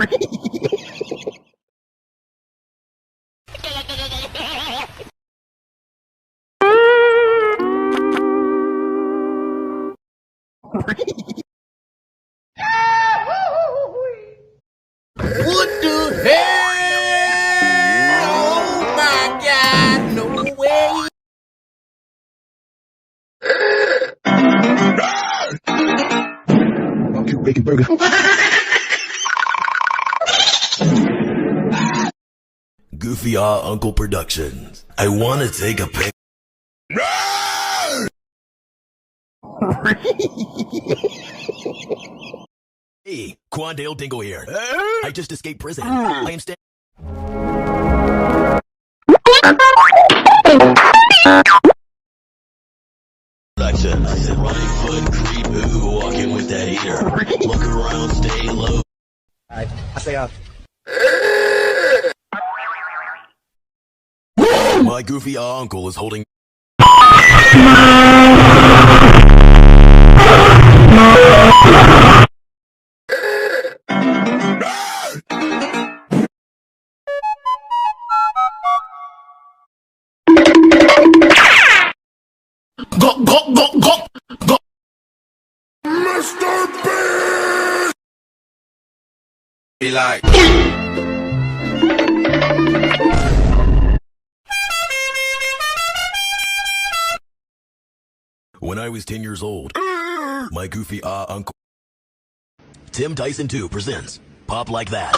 What the hell? Oh my God, no way. Barbecue bacon burger. Goofy Uncle Productions. I want to take a pic. Hey, Quandale Dingle here. I just escaped prison. I am staying. Production. I said right foot creep, ooh, walking with that heater. Look around, stay low. Alright, I say My goofy uncle is holding. Go. Mr. Beast! Be like. When I was 10 years old, my goofy uncle Tim Tyson 2 presents Pop Like That.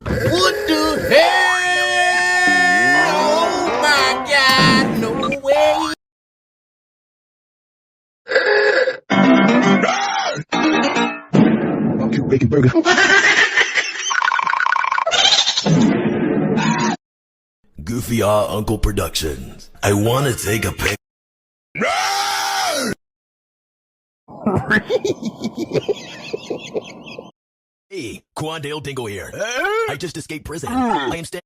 What the hell? Oh my God, no way. barbecue bacon burger. Goofy Uncle Productions. I want to take a pic. Hey, Quandale Dingle here. I just escaped prison. I am staying.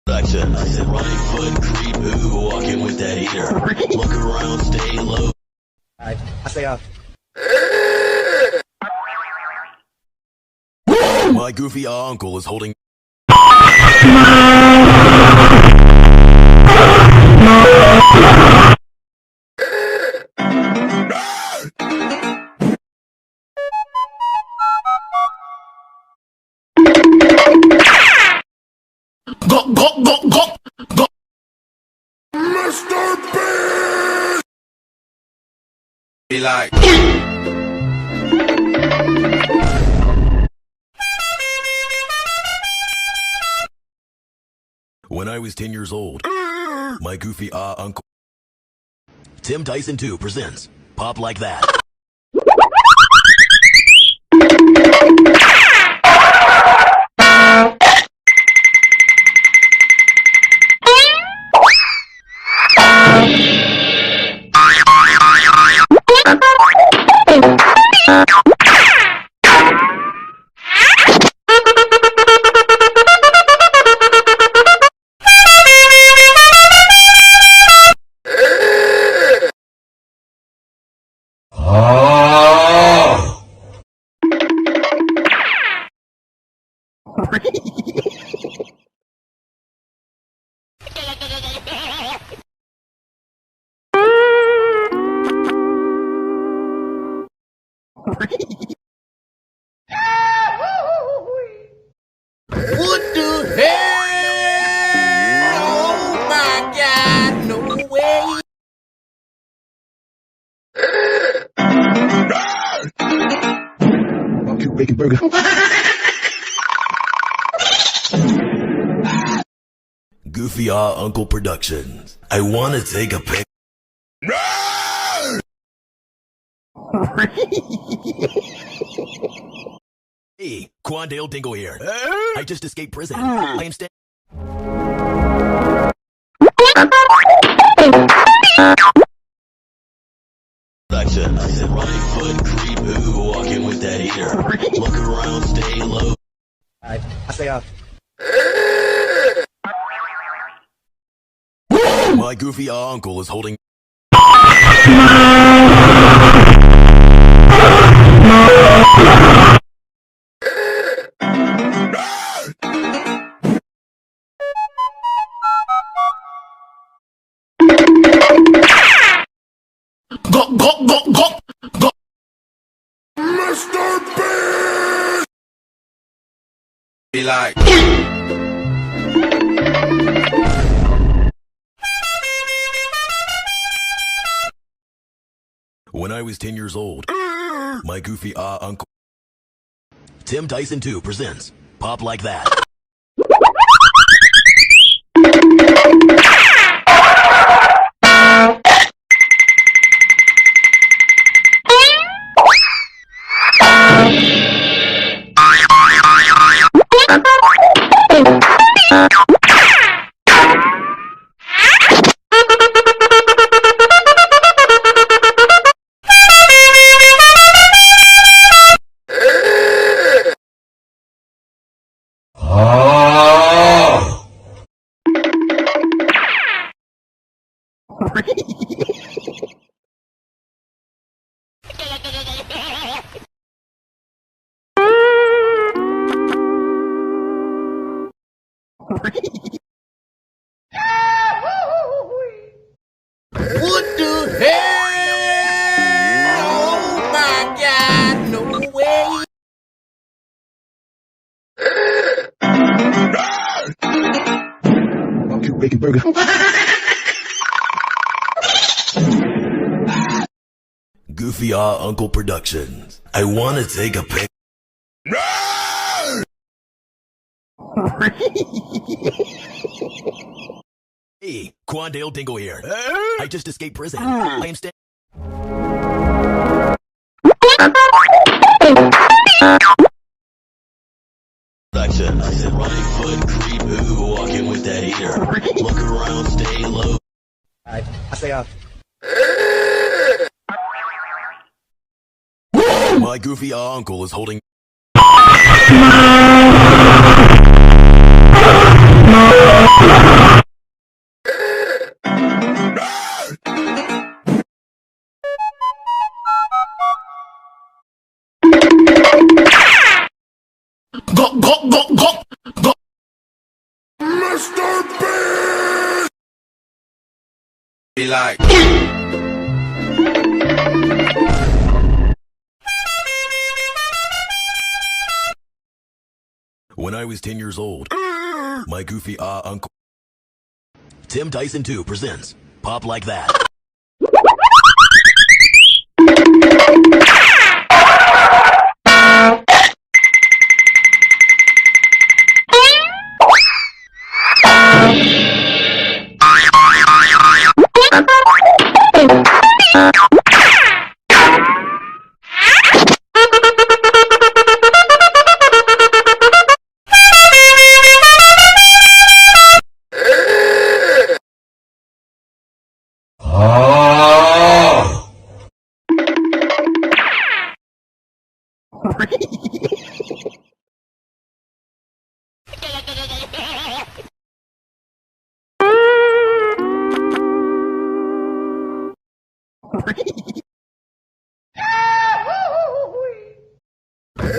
Production. I said right foot creep, ooh, walking with that heater. Look around, stay low. Alright, I say My goofy uncle is holding. Go. Mr. Beast! Be like. When I was 10 years old, my goofy uncle Tim Tyson 2 presents Pop Like That. What the hell? bacon burger. Goofy Uncle Productions. I wanna take a pic. Hey, Quandale Dingle here. I just escaped prison. I am Production. I said right foot creep, ooh, walking with that eater. Look around, stay low. I say My goofy uncle is holding. Go. Mr. Beast! Be like. When I was 10 years old, my goofy uncle Tim Tyson 2 presents Pop Like That. What the hell? Oh my God, no way. cute bacon burger. Goofy Uncle Productions. I wanna take a pic. Hey, Quandale Dingle here. I just escaped prison. I am Production. I said right foot creep, ooh, walking with that eater. Look around, stay low. I say My goofy uncle is holding. Go. Mr. Beast! Be like. When I was 10 years old, my goofy uncle Tim Tyson 2 presents Pop Like That.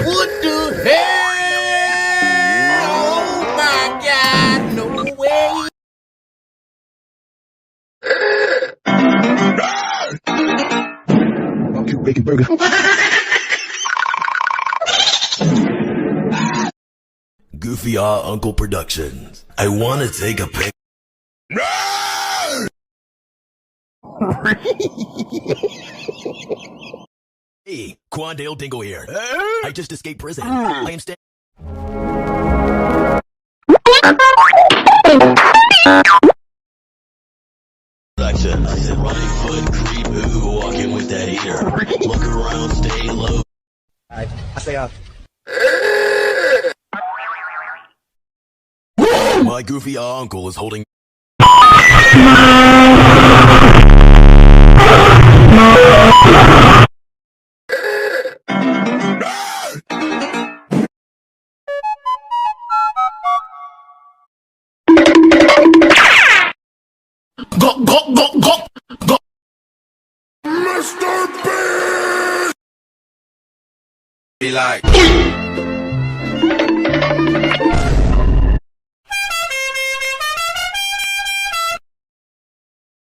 What the hell? Oh my God, no way. cute bacon burger. Goofy Uncle Productions. I wanna take a pic. Hey, Quandale Dingle here. I just escaped prison. I am staying. I said right foot creep, ooh, walking with that eater. Look around, stay low. I say, My goofy uncle is holding. Go. Mr. Beast! Be like.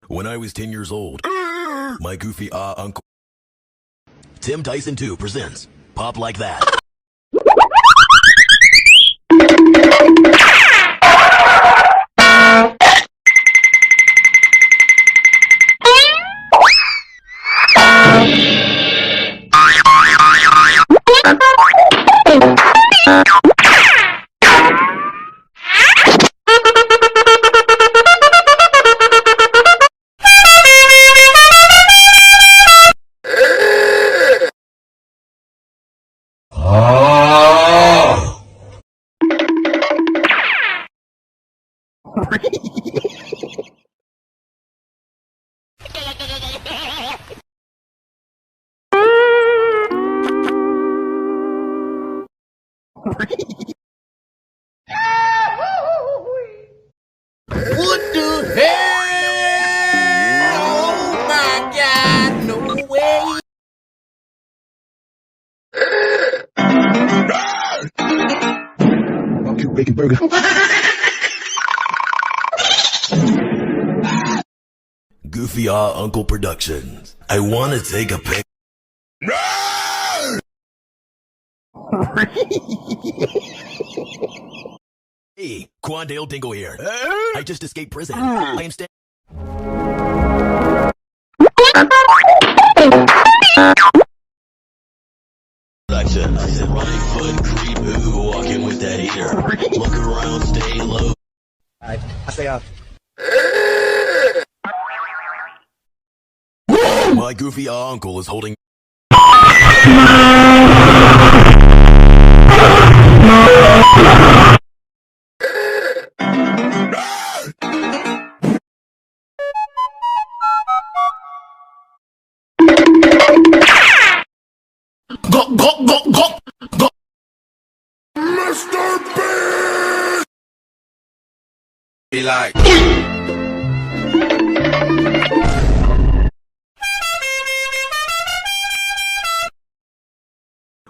When I was 10 years old, my goofy uncle. Tim Tyson 2 presents Pop Like That. What the hell? Oh my God, no way. barbecue bacon burger. Goofy Uncle Productions. I want to take a pic. Hey, Quandale Dingle here. I just escaped prison. I am staying. I said right foot creep, ooh, walking with that eater. Look around, stay low. I say, My goofy uncle is holding. Go. Mr. Beast! Be like.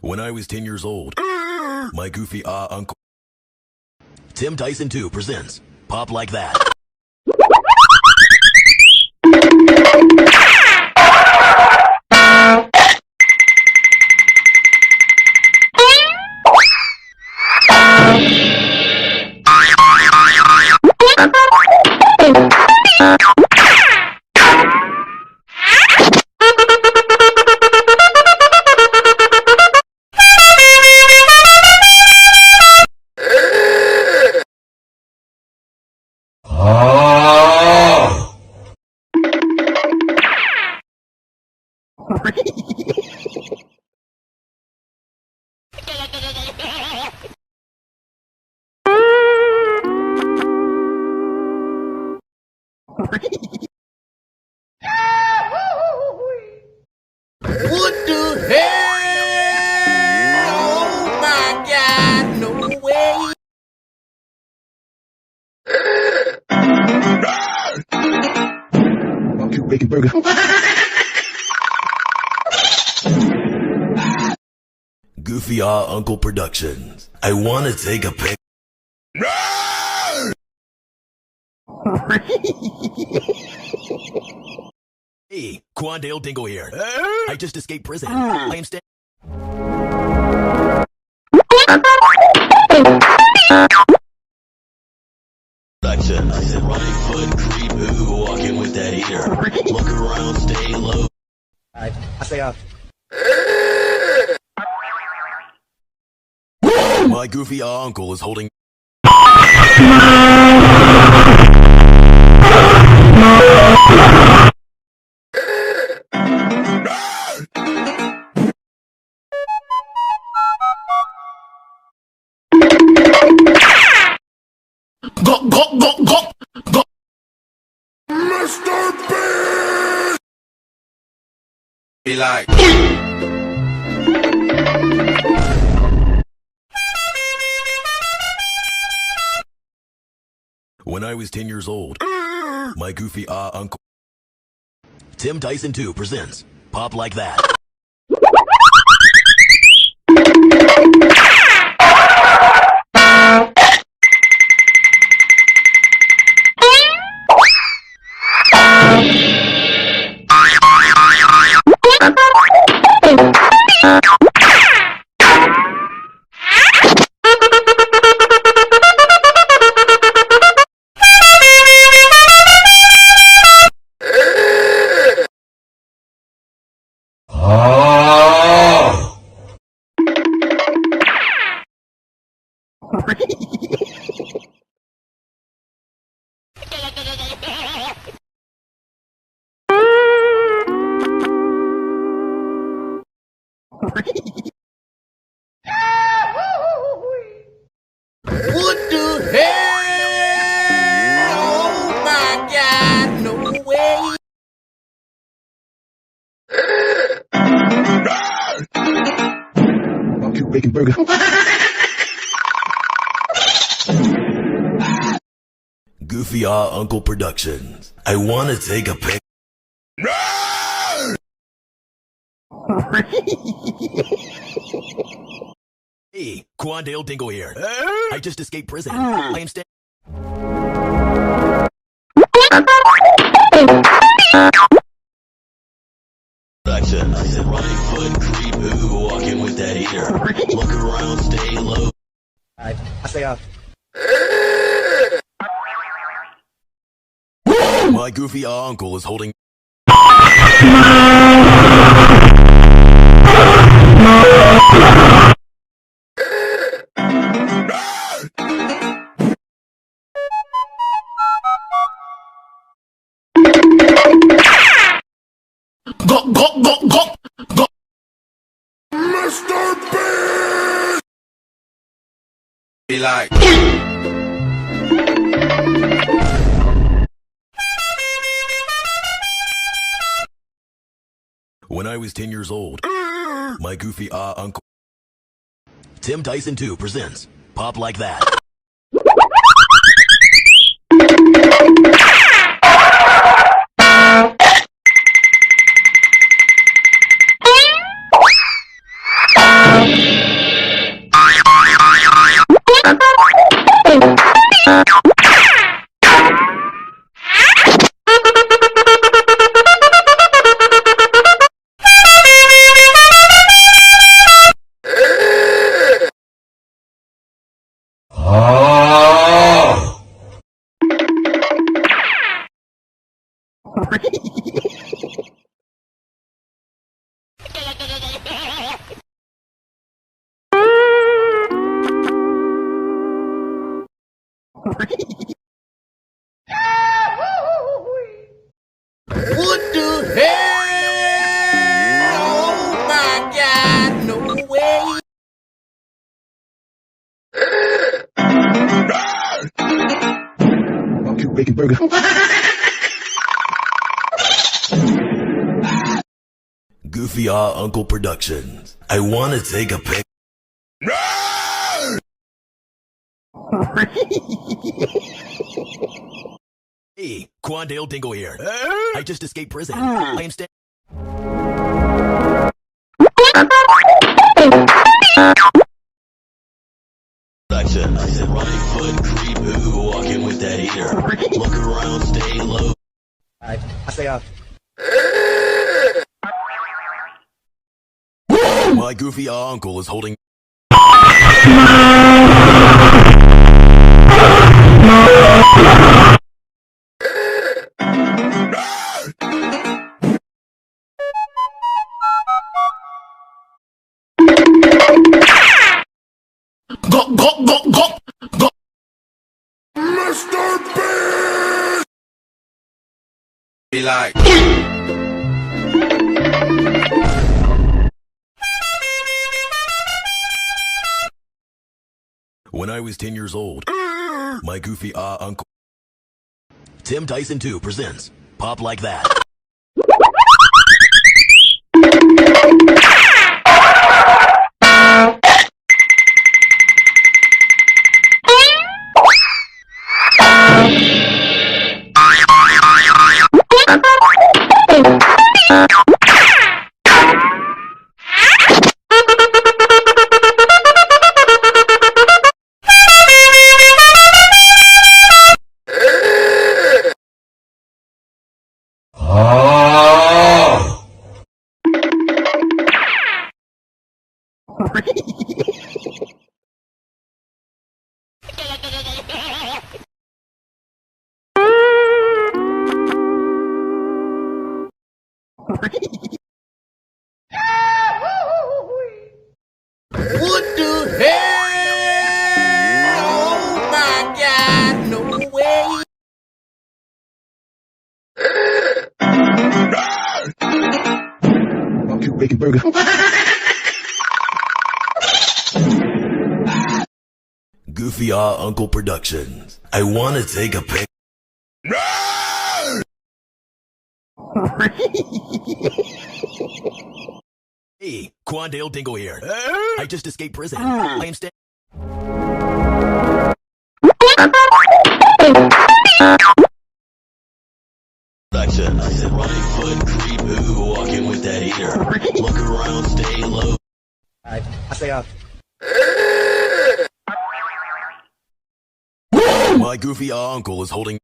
When I was 10 years old, my goofy uncle. Tim Tyson 2 presents Pop Like That. What the hell? Oh my God, no way. barbecue bacon burger. Goofy Uncle Productions. I want to take a pic. Hey, Quandale Dingle here. I just escaped prison. I am staying. I said right foot creep, ooh, walking with that eater. Look around, stay low. I say, My goofy uncle is holding. Go. Mr. Beast! Be like. When I was 10 years old, my goofy uncle. Tim Tyson 2 presents Pop Like That. What the hell? Oh my God, no way. Barbecue bacon burger. Goofy Uncle Productions. I want to take a pic. Hey, Quandale Dingo here. I just escaped prison. I am staying. Production. I said right foot creep, ooh, walking with that eater. Look around, stay low. I say My goofy uncle is holding. Go. Mr. Beast! Be like. When I was 10 years old, my goofy uncle. Tim Tyson 2 presents Pop Like That. What the hell? Oh my God, no way. barbecue bacon burger. Goofy Uncle Productions. I want to take a pic. Hey, Quandale Dingo here. I just escaped prison. I am staying. Production. I said right foot creep, ooh, walking with that eater. Look around, stay low. I say My goofy uncle is holding. Mr. Beast! Be like. When I was 10 years old, my goofy uncle Tim Tyson 2 presents Pop Like That. What the hell? Oh my God, no way. Barbecue bacon burger. Goofy Uncle Productions. I want to take a pic. Hey, Quandale Dingo here. I just escaped prison. I am staying. Production. I said right foot creep, ooh, walking with that eater. Look around, stay low. I say My goofy uncle is holding.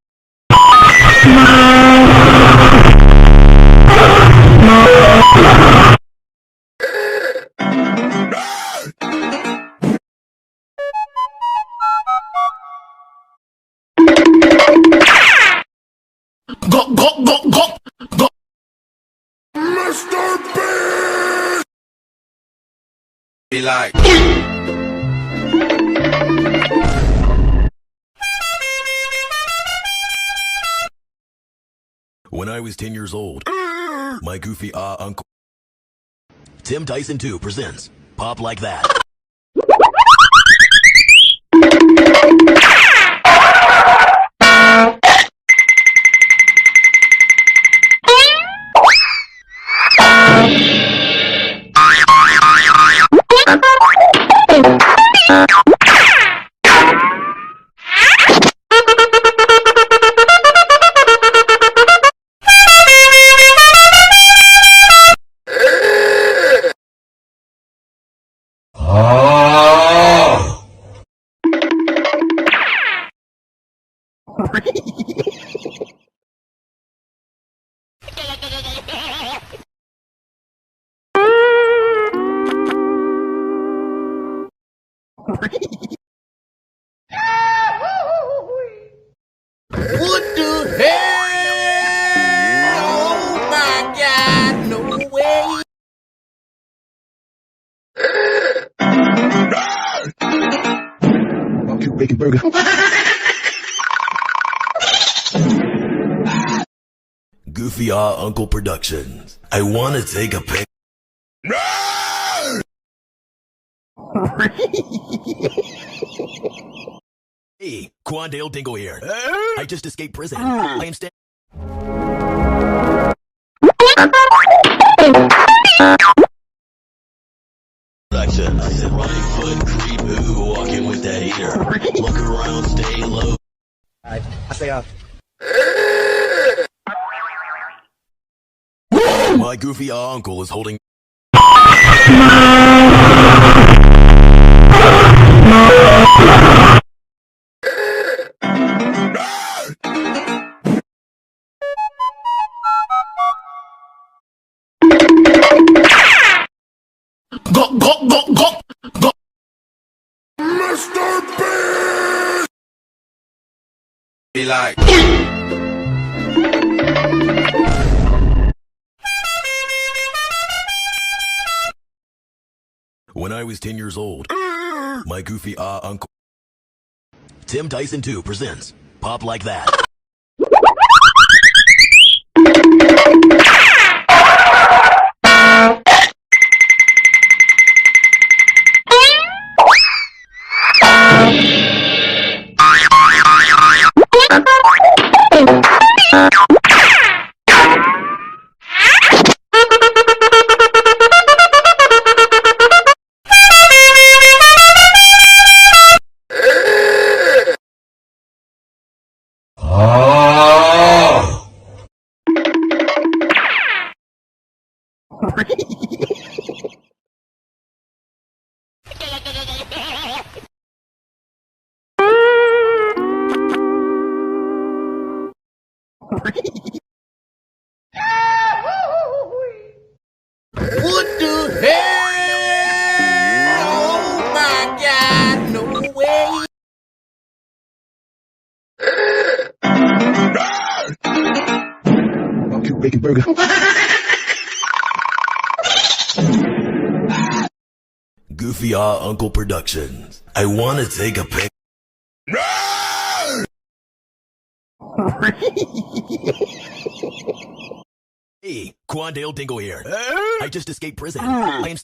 Go. Mr. Beast! Be like. When I was 10 years old, my goofy uncle Tim Tyson 2 presents Pop Like That. What the hell? Oh my God, no way. barbecue bacon burger. Goofy Uncle Productions. I want to take a pic. Hey, Quandale Dingo here. I just escaped prison. I am staying. Production. I said right foot creep, ooh, walking with that eater. Look around, stay low. I say My goofy uncle is holding. Go. Mr. Beast! Be like. When I was 10 years old, My goofy uncle. Tim Tyson 2 presents Pop Like That. What the hell? Oh my God, no way. Barbecue bacon burger. Goofy Uncle Productions. I wanna take a pic. Hey, Quandale Dingle here. I just escaped prison. I am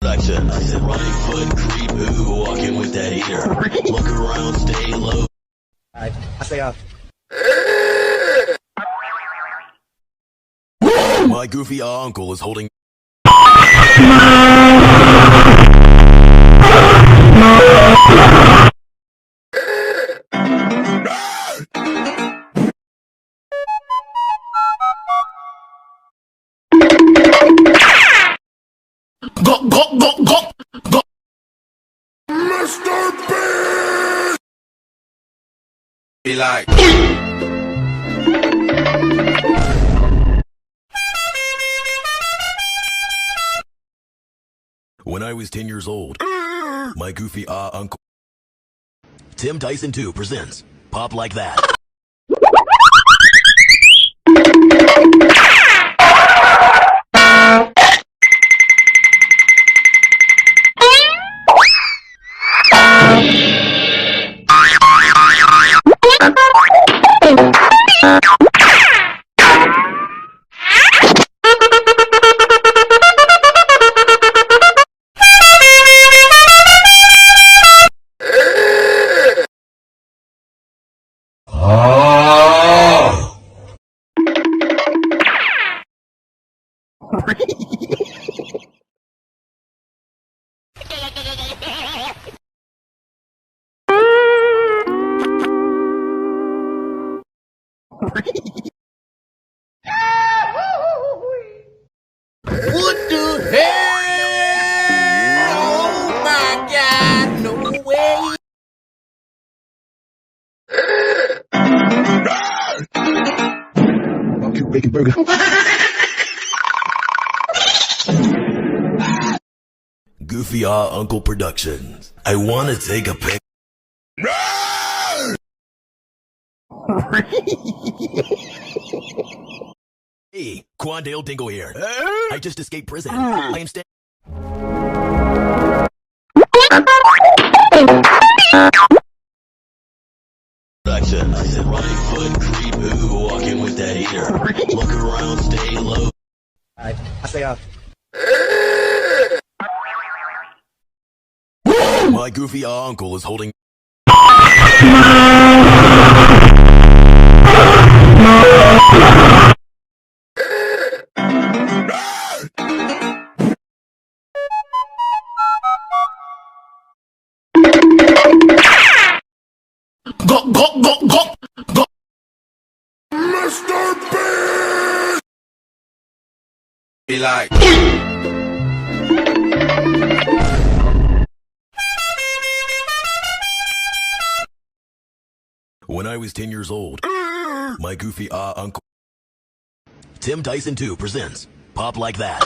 Production. I said right foot creep who walking with that heater. Look around, stay low. I stay up. My goofy uncle is holding. Go. Mr. Beast! Be like. When I was 10 years old, my goofy uncle. Tim Tyson 2 presents Pop Like That. What the hell? Oh my God, no way. Barbecue bacon burger. Goofy Uncle Productions. I wanna take a pic. Hey, Quandale Dingle here. I just escaped prison. I am Production. I said right foot creep who walking with that heater. Look around, stay low. I stay up. My goofy uncle is holding. Go. Mr. Beast! Be like. When I was 10 years old, my goofy uncle. Tim Tyson 2 presents Pop Like That.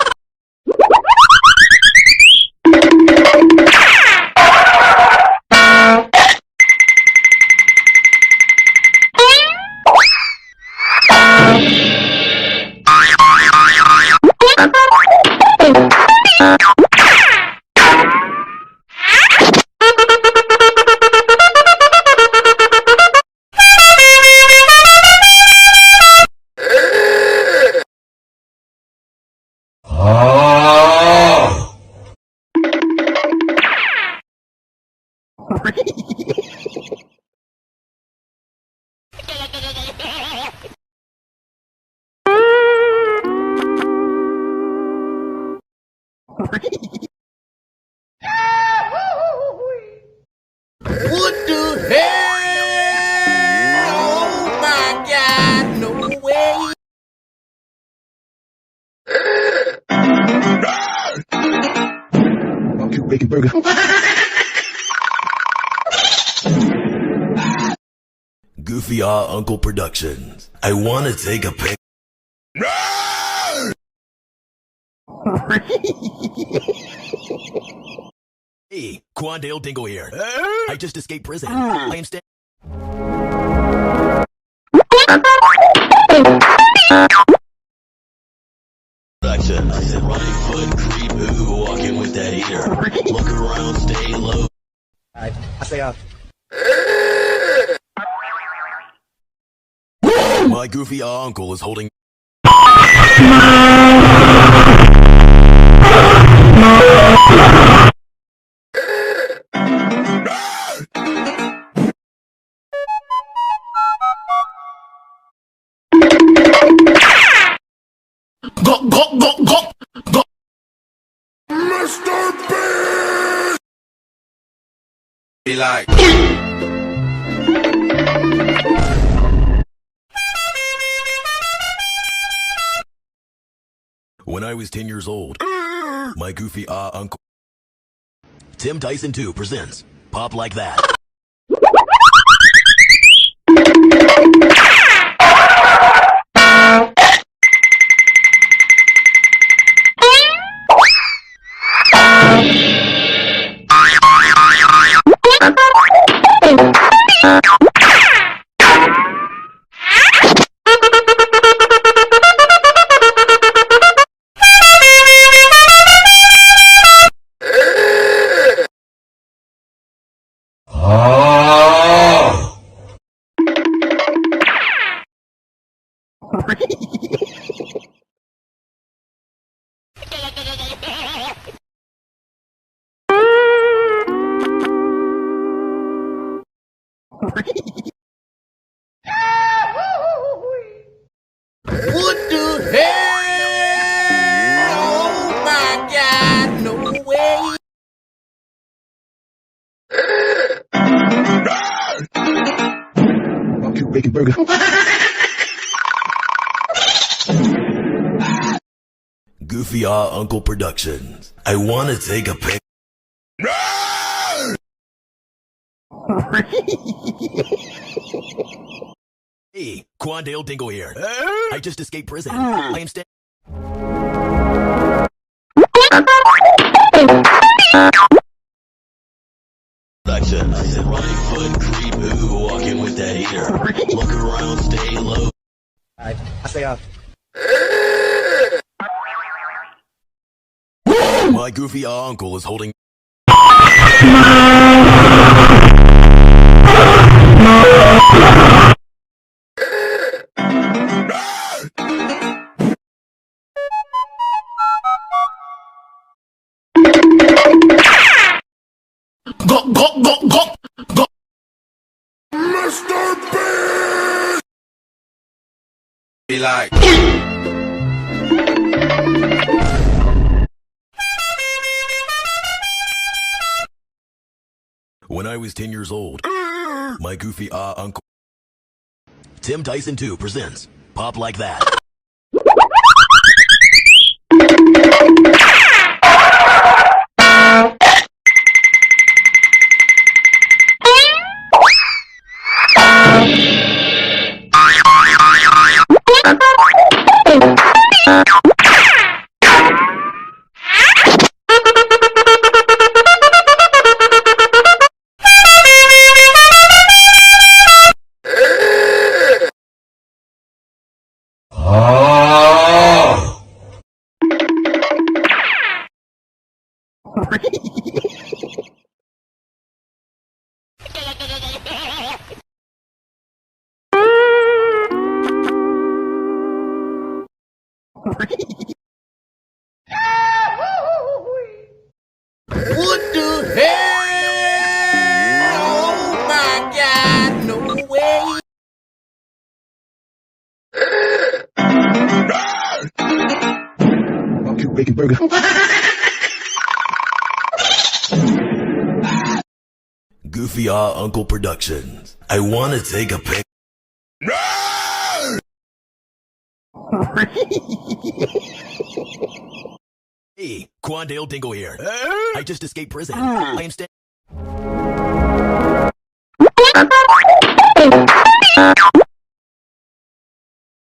What the hell? Oh my God, no way. Barbecue bacon burger. Goofy Uncle Productions. I wanna take a pic. Hey, Quandale Dingo here. I just escaped prison. I am Production. I said right foot creep, ooh, walking with that heater. Look around, stay low. Alright, I say My goofy uncle is holding. Go. Mr. Beast! Be like. When I was 10 years old, my goofy uncle Tim Tyson 2 presents Pop Like That. What the hell? Oh my God, no way. barbecue bacon burger. Goofy Uncle Productions. I wanna take a pic. Hey, Quandale Dingo here. I just escaped prison. I am Production. I said right foot creep, ooh, walking with that heater. Look around, stay low. Alright, I say My goofy uncle is holding. Go. Mr. Beast! Be like. When I was 10 years old, my goofy uncle Tim Tyson 2 presents Pop Like That. Bacon burger. Goofy Uncle Productions. I wanna take a pic. Hey, Quandale Dingle here. I just escaped prison. I am staying.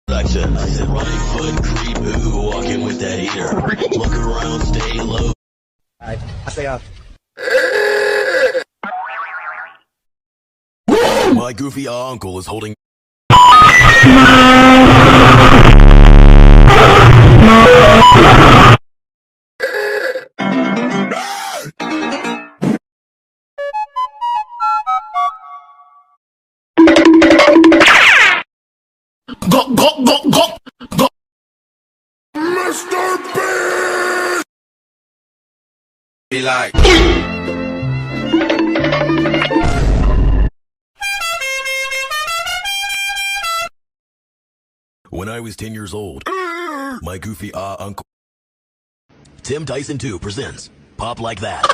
Production. Right foot creep, ooh, walking with that heater. Look around, stay low. Alright, I stay off. My goofy uncle is holding. Go. Mr. Beast! Be like. When I was 10 years old, my goofy uncle Tim Tyson 2 presents Pop Like That.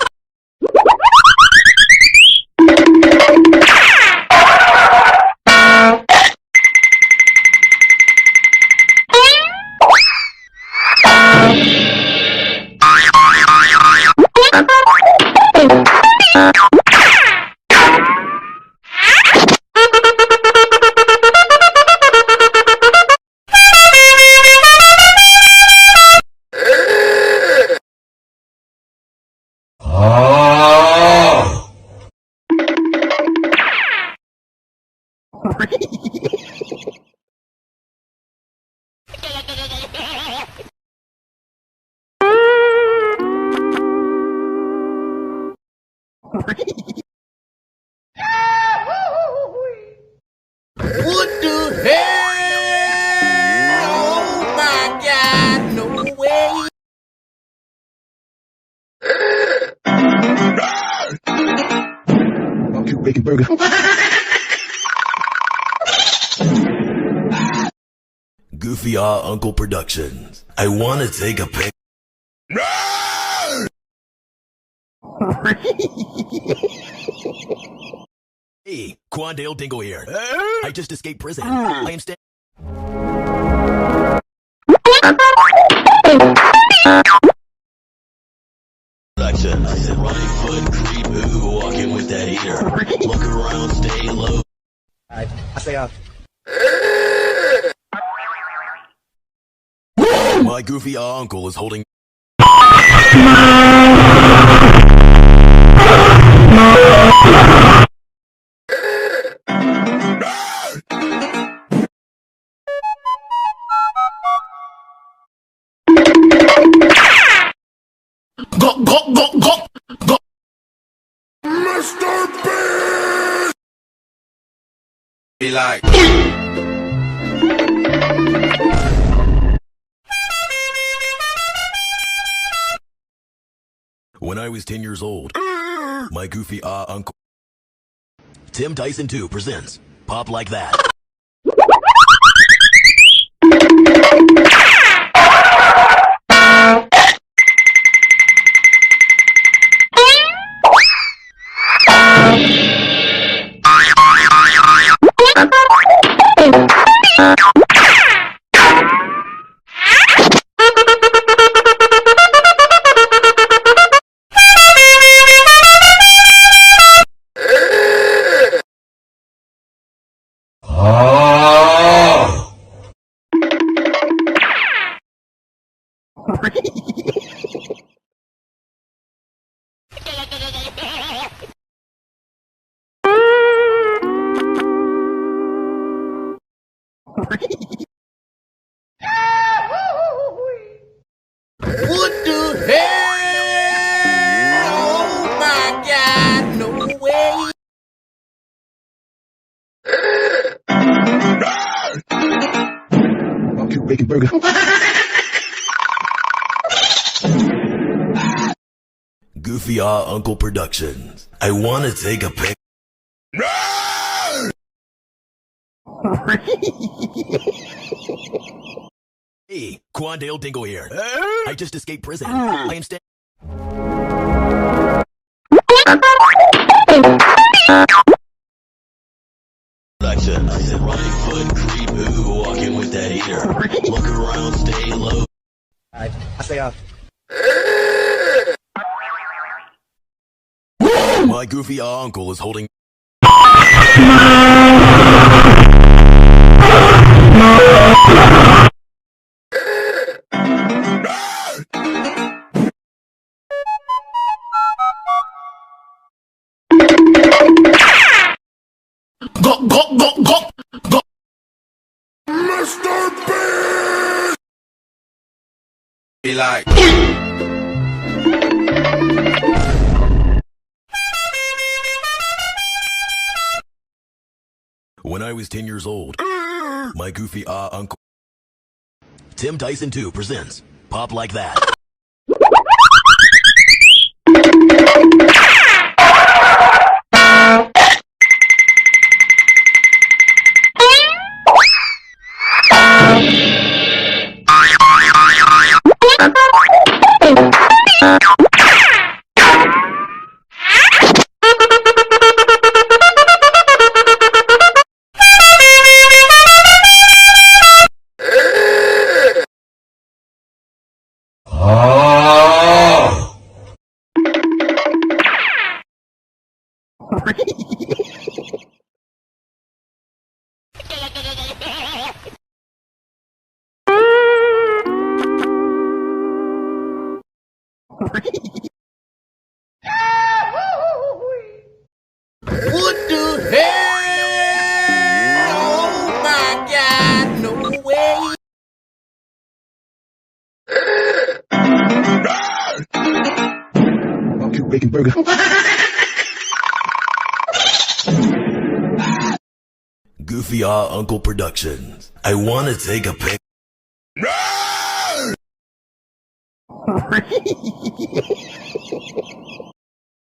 What the hell? Oh my God, no way. Barbecue bacon burger. Goofy Uncle Productions. I wanna take a pic. Hey, Quandale Dingle here. I just escaped prison. I am staying. Production. Right foot creep, ooh, walking with that heater. Look around, stay low. Alright, I stay off. My goofy uncle is holding. Go. Mr. Beast! Be like. When I was 10 years old, my goofy uncle Tim Tyson 2 presents Pop Like That. What the hell? Oh my God, no way. Barbecue bacon burger. Goofy Uncle Productions. I wanna take a pic. Hey, Quandale Dingle here. I just escaped prison. I am Production. I said right foot creep, ooh, walking with that heater. Look around, stay low. I say My goofy uncle is holding. Go. Mr. Beast! Be like. When I was 10 years old, my goofy uncle Tim Tyson 2 presents Pop Like That. What the hell? Oh my God, no way. barbecue bacon burger. Goofy Uncle Productions. I want to take a pic.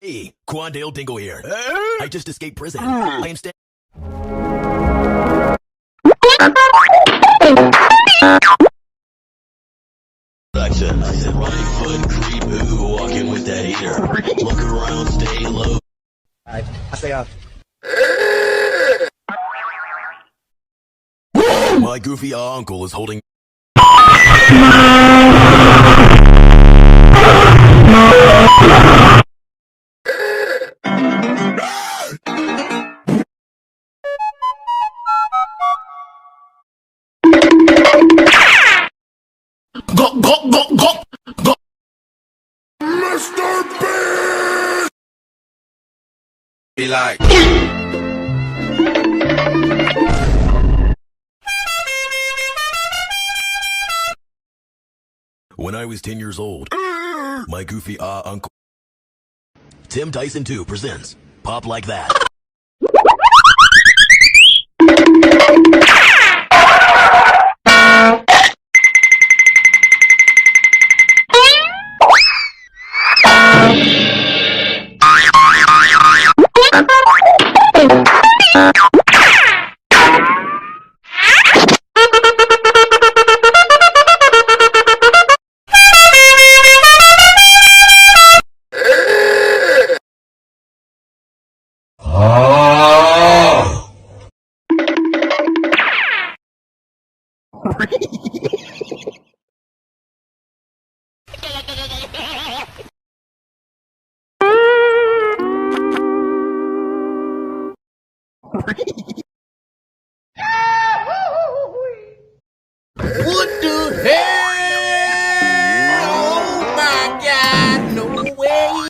Hey, Quandale Dingle here. I just escaped prison. I am Production. I said right foot creep, ooh, walking with that heater. Look around, stay low. I say My goofy uncle is holding. Go. Mr. Beast! Be like. When I was 10 years old, my goofy uncle Tim Tyson 2 presents Pop Like That. What the hell? Oh my God, no way.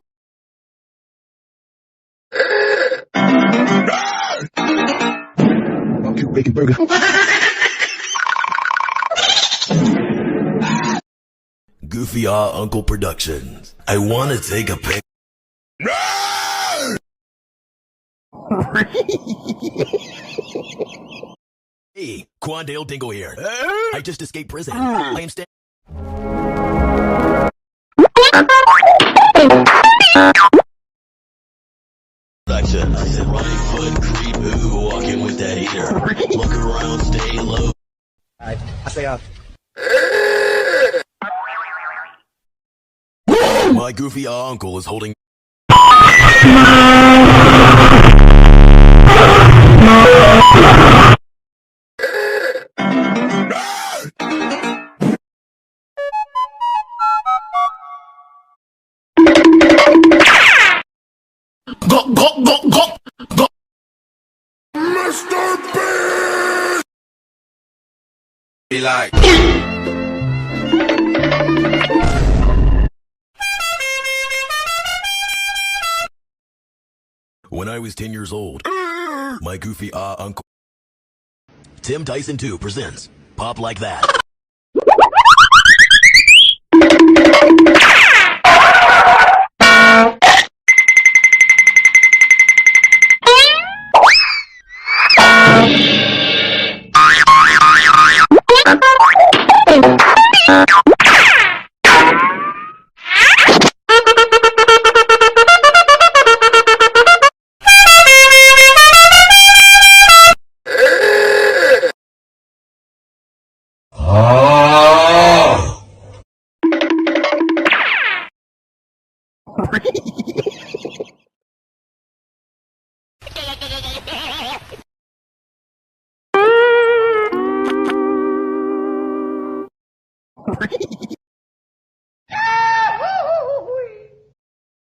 barbecue bacon burger. Goofy Uncle Productions. I want to take a pic. Hey, Quandale Dingle here. I just escaped prison. I am Production. I said right foot creep, ooh, walking with that heater. Look around, stay low. I say My goofy uncle is holding. Go. Mr. Beast! Be like. When I was 10 years old, my goofy uncle. Tim Tyson 2 presents Pop Like That.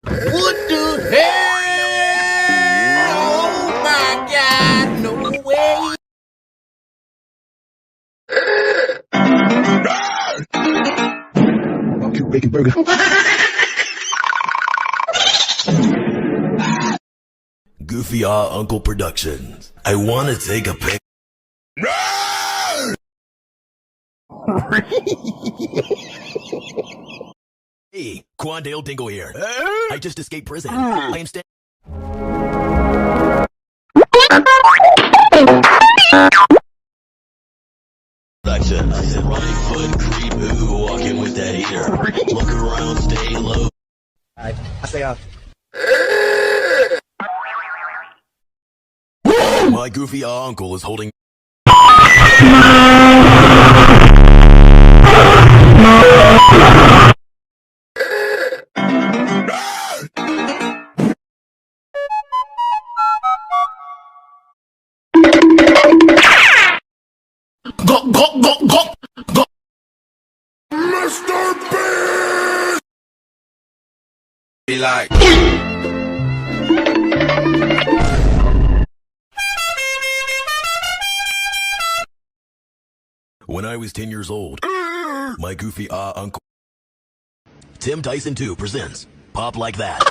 What the hell? Oh my God, no way. Barbecue bacon burger. Goofy Uncle Productions. I want to take a pic. Hey, Quandale Dingle here. I just escaped prison. I am Production. I said right foot creep, ooh, walking with that heater. Look around, stay low. I say My goofy uncle is holding. Go. Mr. Beast! Be like. When I was 10 years old, my goofy uncle. Tim Tyson 2 presents Pop Like That.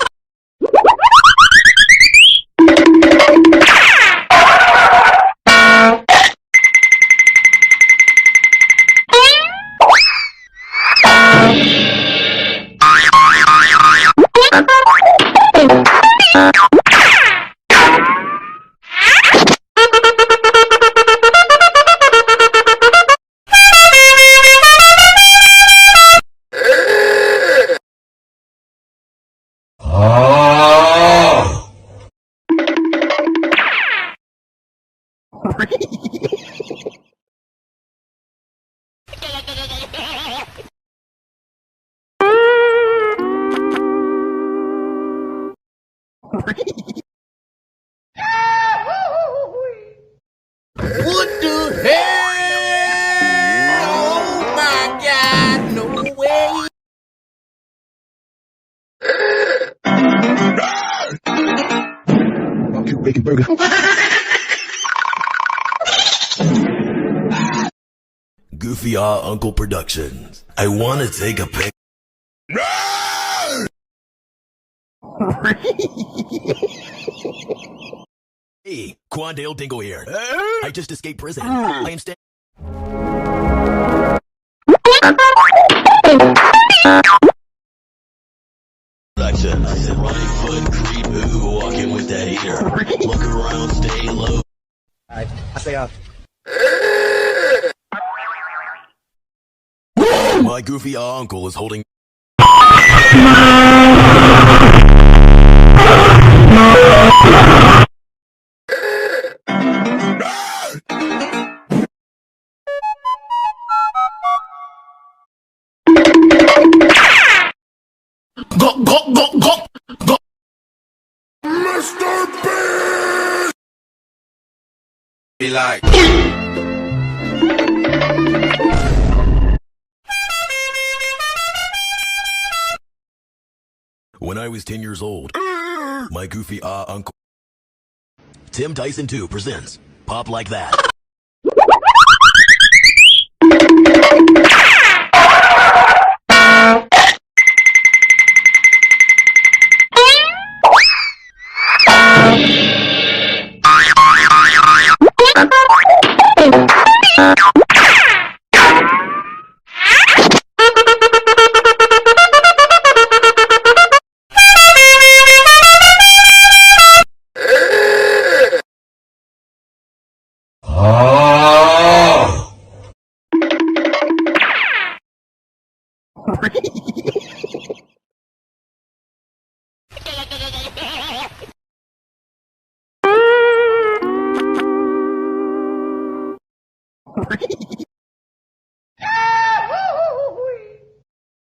What the hell? Oh my God, no way. barbecue bacon burger. Goofy Uncle Productions. I want to take a pic. Hey, Quandale Dingle here. I just escaped prison. I am Production. I said right foot creep, ooh, walking with that heater. Look around, stay low. I say My goofy uncle is holding. Be like. When I was 10 years old, my goofy uncle Tim Tyson 2 presents Pop Like That.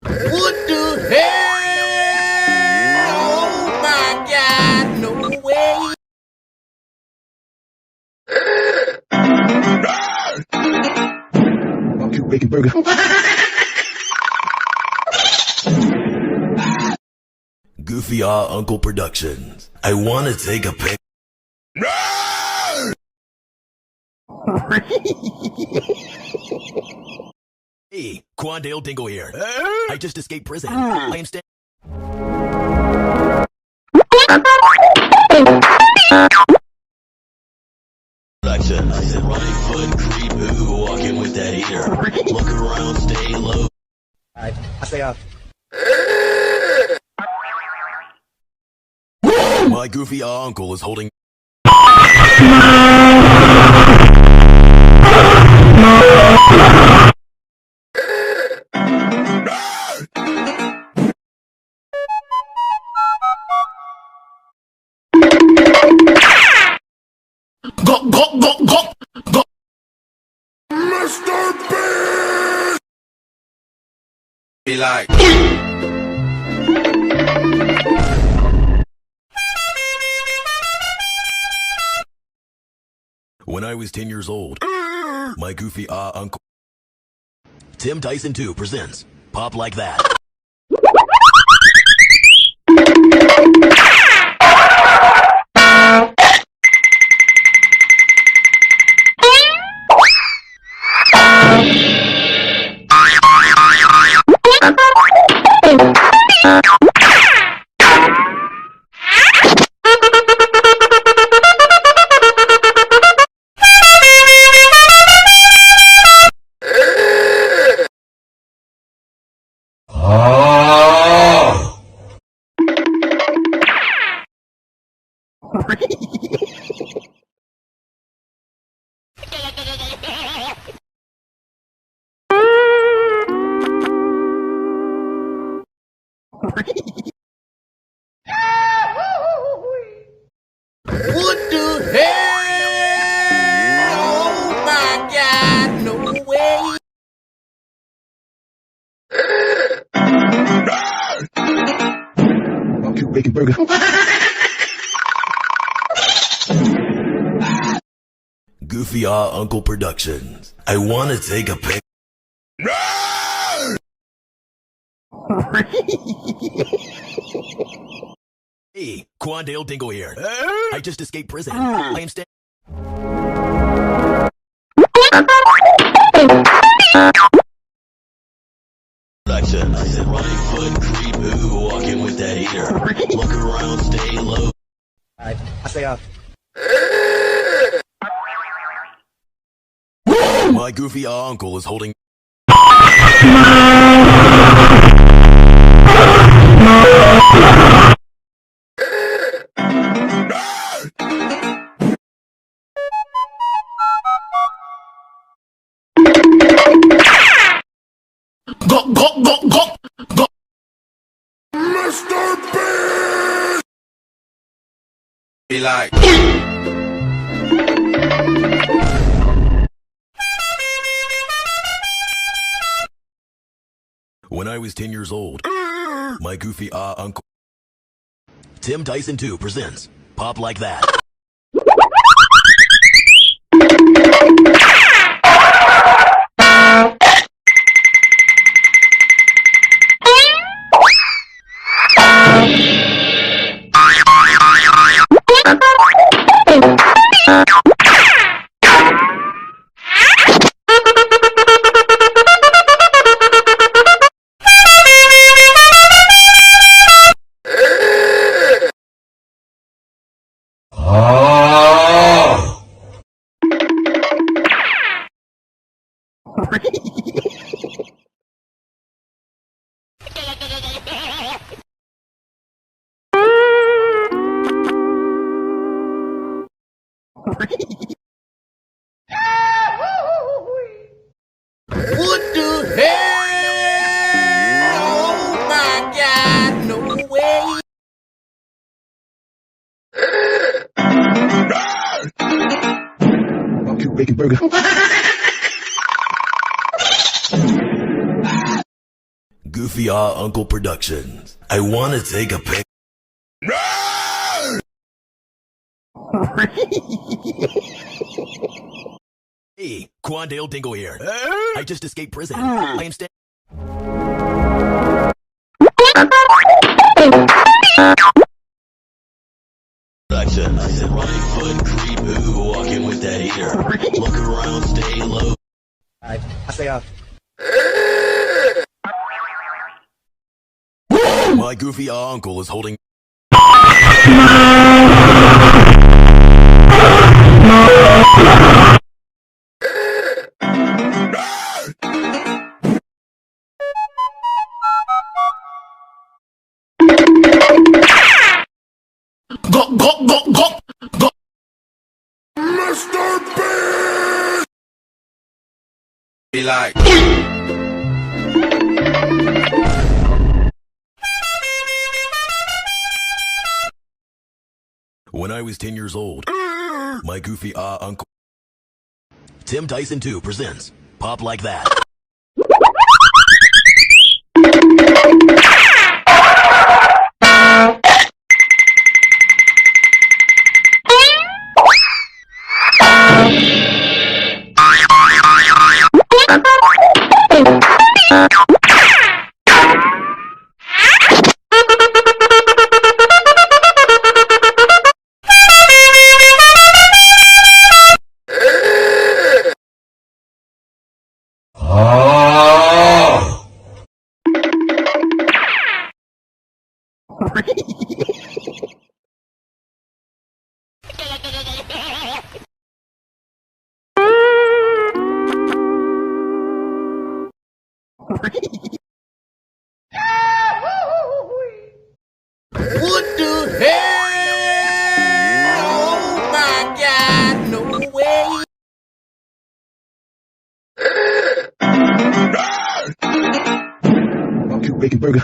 What the hell? Oh my God, no way. Barbecue bacon burger. Goofy Uncle Productions. I want to take a pic. Hey, Quandale Dingle here. I just escaped prison. I am staying. Production. I said right foot creep, ooh, walking with that heater. Look around, stay low. I say My goofy uncle is holding. Go. Mr. Beast! Be like. When I was 10 years old, my goofy uncle Tim Tyson 2 presents Pop Like That. What the hell? Oh my God, no way. barbecue bacon burger. Goofy Uncle Productions. I want to take a pic. Hey, Quandale Dingle here. I just escaped prison. I am staying. Production. I said right foot creep, ooh, walking with that heater. Look around, stay low. I say My goofy uncle is holding. Go. Mr. Beast! Be like. When I was 10 years old, my goofy uncle Tim Tyson 2 presents Pop Like That. What the hell? Oh my God, no way. Barbecue bacon burger. Goofy Uncle Productions. I want to take a pic. Hey, Quandale Dingle here. I just escaped prison. I am Production. I said right foot creep, ooh, walking with that heater. Look around, stay low. I say, My goofy uncle is holding. Go. Mr. Beast! Be like. When I was 10 years old, my goofy uncle. Tim Tyson 2 presents Pop Like That. What the hell? Oh my God, no way. barbecue bacon burger.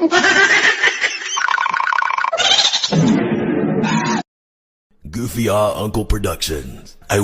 Goofy Uncle Productions. I